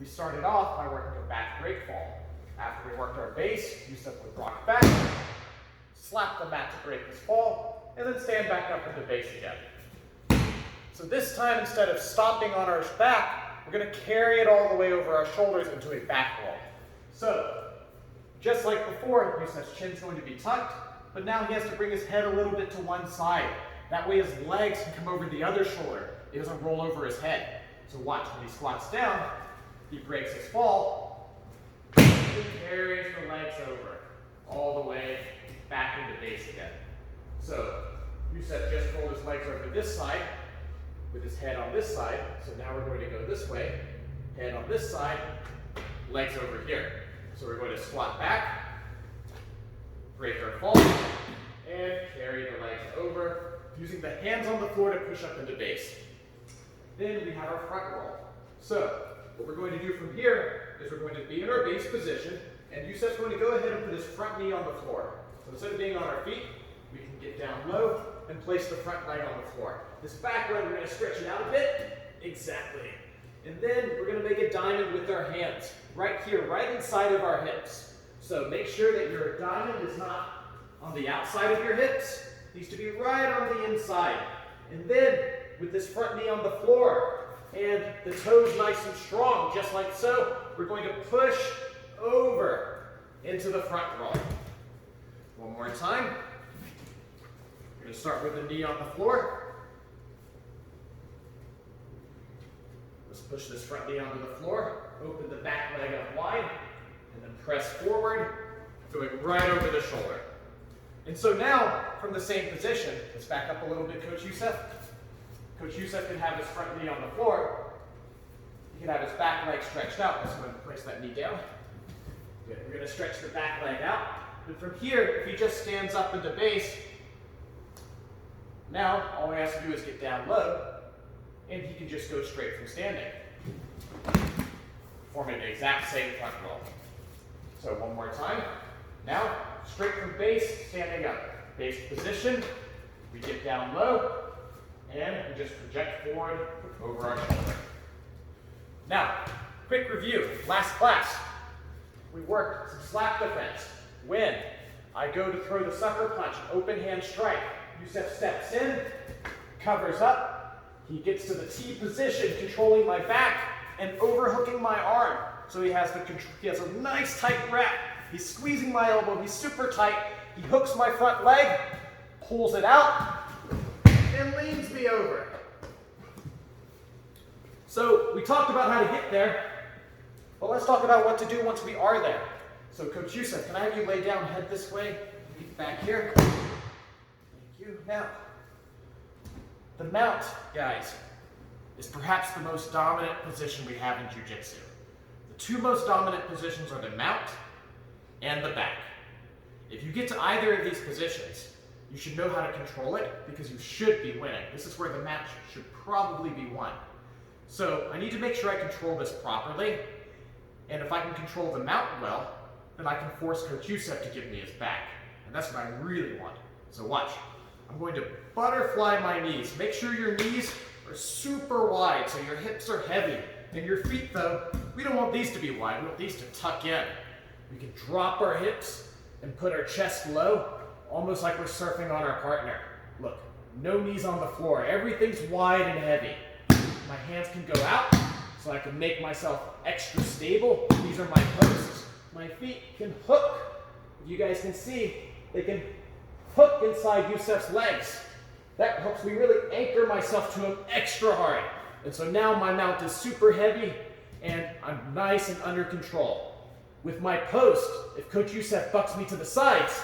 We started off by working a back break fall. After we worked our base, Yusuf would rock back, slap the mat to break his fall, and then stand back up into base again. So this time, instead of stopping on our back, we're going to carry it all the way over our shoulders into a back roll. So, just like before, Yusuf's chin's going to be tucked, but now he has to bring his head a little bit to one side. That way his legs can come over the other shoulder. It doesn't roll over his head. So watch, when he squats down, he breaks his fall, and carries the legs over all the way back into base again. So Yusuf just rolled his legs over this side with his head on this side. So now we're going to go this way, head on this side, legs over here. So we're going to squat back, break our fall, and carry the legs over, using the hands on the floor to push up into base. Then we have our front roll. So what we're going to do from here is we're going to be in our base position, and Yusuf's going to go ahead and put his front knee on the floor. So instead of being on our feet, we can get down low and place the front leg on the floor. This back leg, we're going to stretch it out a bit. Exactly. And then we're going to make a diamond with our hands, right here, right inside of our hips. So make sure that your diamond is not on the outside of your hips. It needs to be right on the inside. And then, with this front knee on the floor, and the toes nice and strong, just like so, we're going to push over into the front roll. One more time. We're going to start with the knee on the floor. Let's push this front knee onto the floor, open the back leg up wide, and then press forward, going right over the shoulder. And so now, from the same position, let's back up a little bit, Coach Yusuf. Coach Yusuf can have his front knee on the floor. He can have his back leg stretched out. Let's go ahead and place that knee down. Good. We're going to stretch the back leg out. And from here, if he just stands up into base, now all he has to do is get down low, and he can just go straight from standing, forming the exact same front roll. So one more time. Now, straight from base, standing up. Base position, we get down low, and we just project forward over our shoulder. Now, quick review. Last class, we worked some slap defense. When I go to throw the sucker punch, open hand strike, Yusuf steps in, covers up, he gets to the T position, controlling my back and overhooking my arm. So he has a nice tight wrap. He's squeezing my elbow, he's super tight. He hooks my front leg, pulls it out, and leans me over. So we talked about how to get there, but let's talk about what to do once we are there. So Coach Yusuf, can I have you lay down, head this way, feet back here? Thank you. Now, the mount, guys, is perhaps the most dominant position we have in Jiu-Jitsu. The two most dominant positions are the mount and the back. If you get to either of these positions, you should know how to control it because you should be winning. This is where the match should probably be won. So I need to make sure I control this properly, and if I can control the mount well, then I can force Coach Yusuf to give me his back. And that's what I really want. So watch. I'm going to butterfly my knees. Make sure your knees are super wide so your hips are heavy. And your feet, though, we don't want these to be wide. We want these to tuck in. We can drop our hips and put our chest low, almost like we're surfing on our partner. Look, no knees on the floor. Everything's wide and heavy. My hands can go out so I can make myself extra stable. These are my posts. My feet can hook. If you guys can see, they can hook inside Yusuf's legs. That helps me really anchor myself to him extra hard. And so now my mount is super heavy and I'm nice and under control. With my post, if Coach Yusuf bucks me to the sides,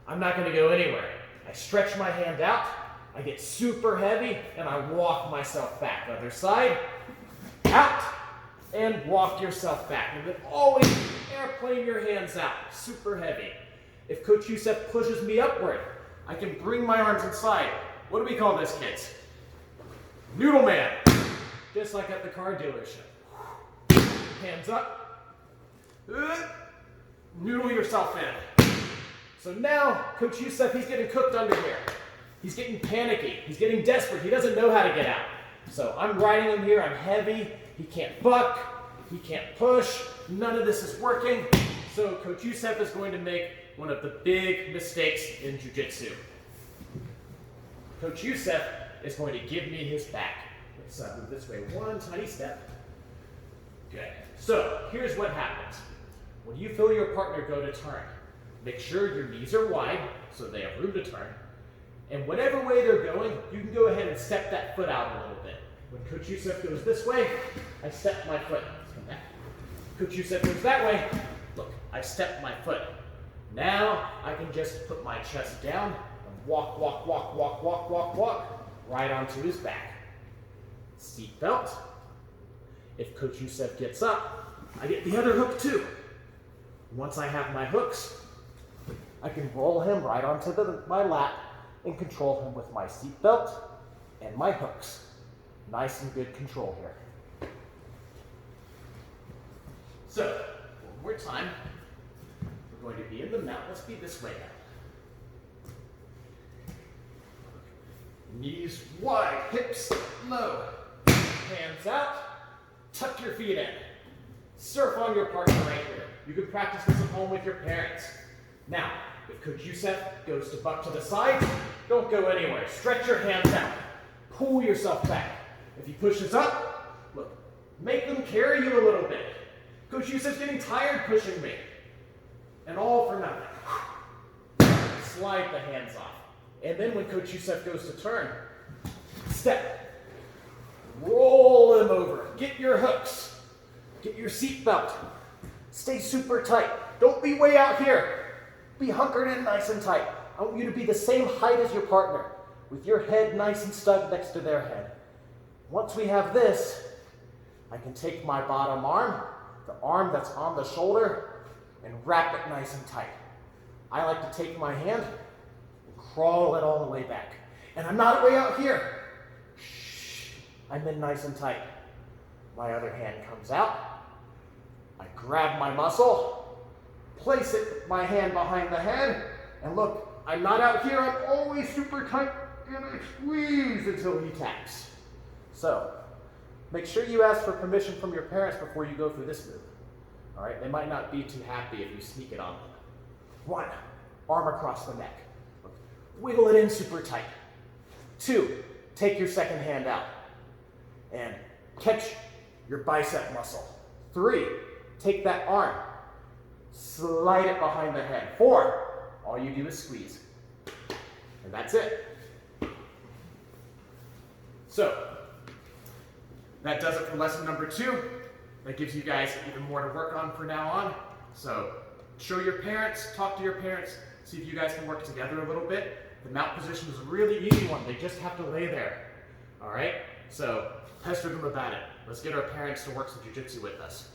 I'm not going to go anywhere. I stretch my hand out, I get super heavy, and I walk myself back. Other side, out, and walk yourself back. And then always airplane your hands out, super heavy. If Coach Yusuf pushes me upward, I can bring my arms inside. What do we call this, kids? Noodle man. Just like at the car dealership. Hands up. Noodle yourself in. So now, Coach Yusuf, he's getting cooked under here. He's getting panicky. He's getting desperate. He doesn't know how to get out. So I'm riding him here. I'm heavy. He can't buck. he can't push, none of this is working. So Coach Youssef is going to make one of the big mistakes in jiu-jitsu. Coach Youssef is going to give me his back. Let's move this way one tiny step. Good. So here's what happens. When you feel your partner go to turn, make sure your knees are wide so they have room to turn. And whatever way they're going, you can go ahead and step that foot out a little bit. When Coach Youssef goes this way, I step my foot. Let's come back. Coach Youssef goes that way. Look, I step my foot. Now I can just put my chest down and walk, walk, walk, walk, walk, walk, walk, right onto his back. Seat belt. If Coach Youssef gets up, I get the other hook too. Once I have my hooks, I can roll him right onto my lap and control him with my seat belt and my hooks. Nice and good control here. So, one more time. We're going to be in the mount. Let's be this way now. Knees wide, hips low. Hands out. Tuck your feet in. Surf on your partner right here. You can practice this at home with your parents. Now, if Coach Youssef goes to buck to the side, don't go anywhere. Stretch your hands out. Pull yourself back. If he pushes up, look, make them carry you a little bit. Coach Youssef's getting tired pushing me. And all for nothing. Slide the hands off. And then when Coach Youssef goes to turn, step. Roll him over. Get your hooks. Get your seat belt. Stay super tight. Don't be way out here. Be hunkered in nice and tight. I want you to be the same height as your partner, with your head nice and snug next to their head. Once we have this, I can take my bottom arm, the arm that's on the shoulder, and wrap it nice and tight. I like to take my hand and crawl it all the way back. And I'm not way out here. Shh. I'm in nice and tight. My other hand comes out. I grab my muscle, place it, my hand behind the head, and look, I'm not out here, I'm always super tight, and I squeeze until he taps. So, make sure you ask for permission from your parents before you go through this move. All right, they might not be too happy if you sneak it on them. 1, arm across the neck. Wiggle it in super tight. 2, take your second hand out and catch your bicep muscle. 3, take that arm, slide it behind the head. 4, all you do is squeeze. And that's it. So, that does it for lesson number 2. That gives you guys even more to work on from now on. So, show your parents, talk to your parents, see if you guys can work together a little bit. The mount position is a really easy one. They just have to lay there. All right? So, pester them about it. Let's get our parents to work some jiu-jitsu with us.